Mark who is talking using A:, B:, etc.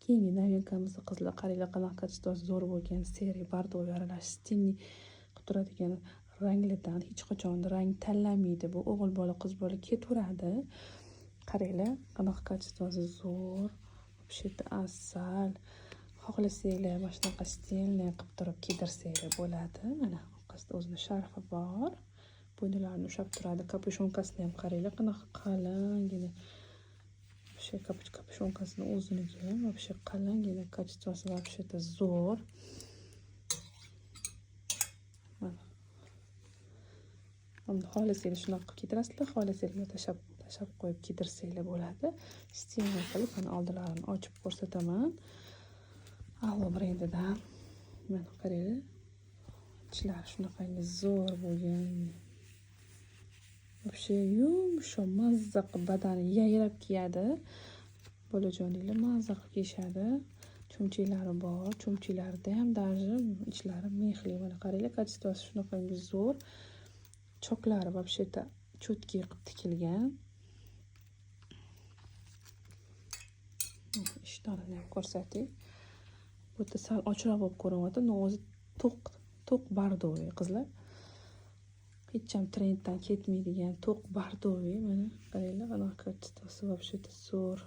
A: Keyingi novinkamizni qizlar, qaranglar qanaqa kачествоsi zo'r bo'lgan. Seri bordoga aralash stinli qilib turadigan ranglardan hech qachon rang tanlamaydi. Bu o'g'il bola, qiz bola ketaveradi. Qaranglar, qanaqa kачествоsi zo'r. Вообще-то asal. Xohlasanglar mana shunaqa stilni qilib turib kiydirsanglar bo'ladi. Mana orqasida o'zini sharfi bor. Bo'yinlarini ushlab turadi. Kapushonkasini ham qaranglar, qanaqa qalingina. Вообще kapushоnkasini o'ziniki ham вообще qalingina, kачествоsi вообще-то zo'r. Mana. Endi xohlasanglar shunaqa qilib kiydirasizlar, xohlasanglar tashab qo'yib kiydirsanglar bo'ladi. Stilni qilib mana oldilarini ochib ko'rsataman. Allo brendidan. Mana qaranglar. Ichlari shunaqangi zo'r bo'lgan. Вообще yumshoq, mazza qilib badani yayrab kiyadi. Bolajoninglar mazza qilib kiyishadi. Cho'mchiklari bor. Cho'mchiklarida ham даже ichlari mexli. Mana qaranglar, kачествоsi shunaqangi zo'r. Choklari вообще-то cho'tki qilib tikilgan. Ishtonini ham ko'rsating. Bu yerda sal ochroq bo'lib ko'rinyapti. O'zi to'q bardoviy qizlar. Hech ham trenddan ketmaydigan to'q bardoviy. Mana qaranglar, qanaqa kачествоsi вообще-то zo'r.